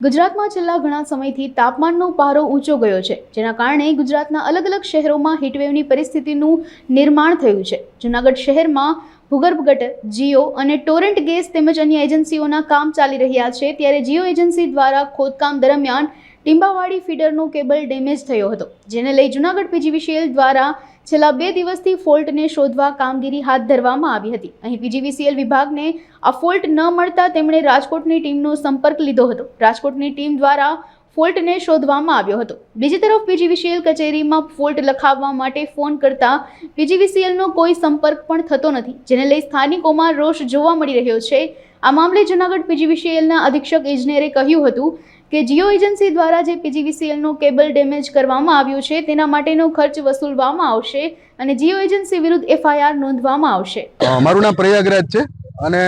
ગુજરાતમાં છેલ્લા ઘણા સમયથી તાપમાનનો પારો ઊંચો ગયો છે, જેના કારણે ગુજરાતના અલગ અલગ શહેરોમાં હીટવેવની પરિસ્થિતિનું નિર્માણ થયું છે. જૂનાગઢ શહેરમાં ભૂગર્ભ ગટર, જીઓ અને ટોરેન્ટ ગેસ તેમજ અન્ય એજન્સીઓના કામ ચાલી રહ્યા છે. ત્યારે જીઓ એજન્સી દ્વારા ખોદકામ દરમિયાન ટીંબાવાડી ફીડરનો કેબલ ડેમેજ થયો હતો, જેને લઈ જૂનાગઢ પીજીવીસીએલ દ્વારા છેલ્લા 2 દિવસથી ફોલ્ટને શોધવા કામગીરી હાથ ધરવામાં આવી હતી. અહીં પીજીવીસીએલ વિભાગને આ ફોલ્ટ ન મળતા તેમણે રાજકોટની ટીમનો સંપર્ક લીધો હતો. રાજકોટની ટીમ દ્વારા ફોલ્ટને શોધવામાં આવ્યો હતો. બીજી તરફ પીજીવીસીએલ કચેરીમાં ફોલ્ટ લખાવવા માટે ફોન કરતા પીજીવીસીએલનો કોઈ સંપર્ક પણ થતો નથી, જેને લઈ સ્થાનિકોમાં રોષ જોવા મળી રહ્યો છે. આ મામલે જૂનાગઢ પીજીવીસીએલના અધિક્ષક ઇજનેરે કહ્યું હતું કે જીઓ એજન્સી દ્વારા જે પીજીવીસીએલનો કેબલ ડેમેજ કરવામાં આવ્યું છે તેના માટેનો ખર્ચ વસૂલવામાં આવશે અને જીઓ એજન્સી વિરુદ્ધ એફઆઈઆર નોંધવામાં આવશે. મારું નામ પ્રયાગરાજ છે અને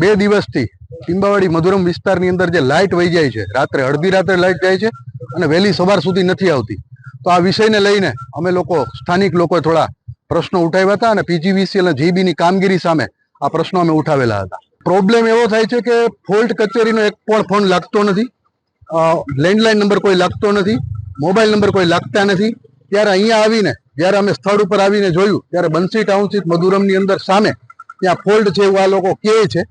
2 દિવસથી ટીંબાવાડી મધુરમ વિસ્તારની અંદર જે લાઇટ વહી જાય છે, રાત્રે અડધી રાત્રે લાઇટ જાય છે અને વહેલી સવાર સુધી નથી આવતી. તો આ વિષયને લઈને અમે લોકો સ્થાનિક લોકોએ થોડા પ્રશ્નો ઉઠાવ્યા હતા અને પીજીવીસીએલ અને જીબીની કામગીરી સામે આ પ્રશ્નો અમે ઉઠાવેલા હતા. પ્રોબ્લેમ એવો થાય છે કે ફોલ્ટ કચેરીનો એક પણ ફોન લાગતો નથી, લેન્ડલાઇન નંબર કોઈ લાગતો નથી, મોબાઈલ નંબર કોઈ લાગતા નથી. ત્યારે અહીંયા આવીને જ્યારે અમે સ્થળ ઉપર આવીને જોયું ત્યારે બંસી ટાઉનશીપ મધુરમની અંદર સામે ત્યાં ફોલ્ટ છે એવું આ લોકો કહે છે.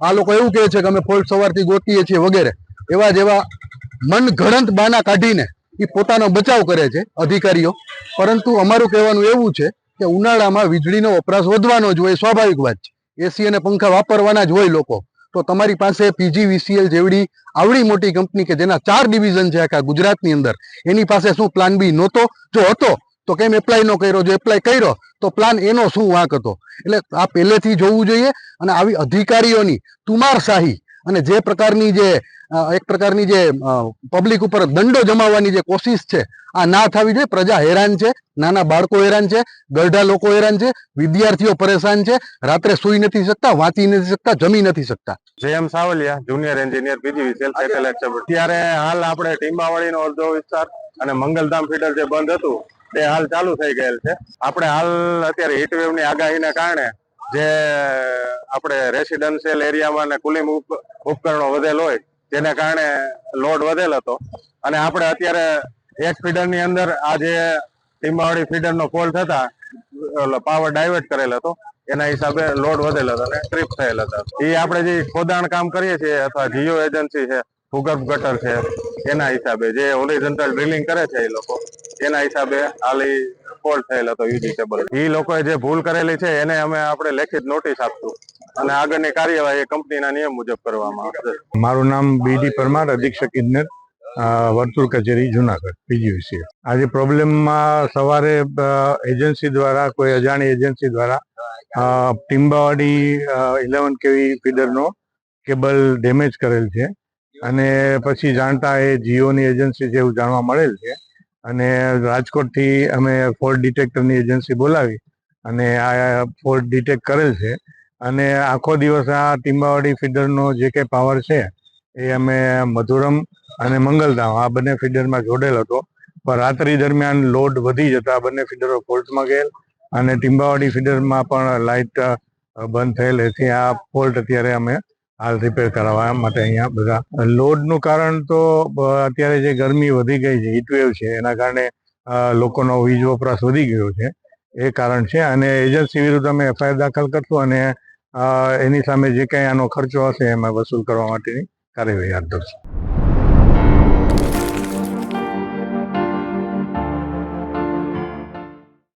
આ લોકો એવું કહે છે કે અમે ફોલ્ટ સવારથી ગોતીએ છીએ વગેરે એવા જેવા મનઘડંત બાના કાઢીને એ પોતાનો બચાવ કરે છે અધિકારીઓ. પરંતુ અમારું કહેવાનું એવું છે કે ઉનાળામાં વીજળીનો વપરાશ વધવાનો જ હોય, સ્વાભાવિક વાત છે. એસી અને પંખા વાપરવાના જ હોય લોકો. તો તમારી પાસે પીજીવીસીએલ જેવડી આવડી મોટી કંપની કે જેના 4 ડિવિઝન છે આખા ગુજરાતની અંદર, એની પાસે શું પ્લાન બી નહોતો? જો હતો તો કેમ એપ્લાય ન કર્યો? જો એપ્લાય કર્યો તો પ્લાન એનો શું વાંક હતો? એટલે આ પહેલેથી જોવું જોઈએ. અને આવી અધિકારીઓની તુમારશાહી અને જે પ્રકારની જે એક પ્રકારની જે પબ્લિક ઉપર દંડો જમાવવાની જે કોશિશ છે આ ના થવી જોઈએ. પ્રજા હેરાન છે, નાના બાળકો હેરાન છે, ગરઢા લોકો હેરાન છે, વિદ્યાર્થીઓ પરેશાન છે, રાત્રે સૂઈ નથી શકતા, વાંચી નથી શકતા, જમી નથી શકતા. J M Savaliya, junior engineer PGVCL satellite sub. ત્યારે હાલ આપણે ટીંબાવાડીનો અડધો વિસ્તાર અને મંગલધામ ફીડર જે બંધ હતું તે હાલ ચાલુ થઈ ગયેલ છે. આપણે હાલ અત્યારે હીટવેવની આગાહીના કારણે જે આપણે રેસિડેન્શિયલ એરિયામાં ને કુલિંગ ઉપકરણો વધેલ હોય જેના કારણે લોડ વધેલ હતો અને આપણે અત્યારે એક ફીડરની અંદર આ જે ટીંબાવાડી ફીડરનો ફોલ્ટ થતા પાવર ડાયવર્ટ કરેલ હતો, એના હિસાબે લોડ વધેલ હતો અને ટ્રીપ થયેલ હતા. એ આપણે જે ખોદાણ કામ કરીએ છીએ અથવા જીઓ એજન્સી છે, ભૂગર્ભ ગટર છે, એના હિસાબે જે હોરિઝોન્ટલ ડ્રિલિંગ કરે છે એ લોકો, એના હિસાબે હાલ ફોલ્ટ થયેલ હતો યુજી કેબલ. એ લોકોએ જે ભૂલ કરેલી છે એને આપણે લેખિત નોટિસ આપશું અને આગળની કાર્યવાહી કંપનીના નિયમ મુજબ કરવામાં આવશે. મારું નામ બીડી પરમાર, અધિક્ષક ઇજનેર, વર્તુળ કચેરી, જુનાગઢ, પીજીવીસીએલ. આજે પ્રોબ્લેમમાં સવારે એજન્સી દ્વારા, કોઈ અજાણી એજન્સી દ્વારા ટીંબાવાડી 11 કેવી ફીડરનો કેબલ ડેમેજ કરેલ છે અને પછી જાણતા એ જીઓની એજન્સી છે એવું જાણવા મળેલ છે અને રાજકોટથી અમે ફોલ્ટ ડિટેક્ટરની એજન્સી બોલાવી અને આ ફોલ્ટ ડિટેક્ટ કરેલ છે અને આખો દિવસ આ ટીંબાવાડી ફીડરનો જે કંઈ પાવર છે એ અમે મધુરમ અને મંગલધામ આ બંને ફીડરમાં જોડેલ હતો. પણ રાત્રિ દરમિયાન લોડ વધી જતા બંને ફીડરો ફોલ્ટમાં ગયેલ અને ટીંબાવાડી ફીડરમાં પણ લાઇટ બંધ થયેલ. એથી આ ફોલ્ટ અત્યારે અમે હાલ રિપેર કરાવવા માટે અહીંયા બધા. લોડનું કારણ તો અત્યારે જે ગરમી વધી ગઈ છે, હીટવેવ છે, એના કારણે લોકોનો વીજ વપરાશ વધી ગયો છે, એ કારણ છે. અને એજન્સી વિરુદ્ધ અમે એફઆઈઆર દાખલ કરશું અને એની સામે જે કંઈ આનો ખર્ચો હશે એમાં વસૂલ કરવા માટેની કાર્યવાહી હાથ ધરશું.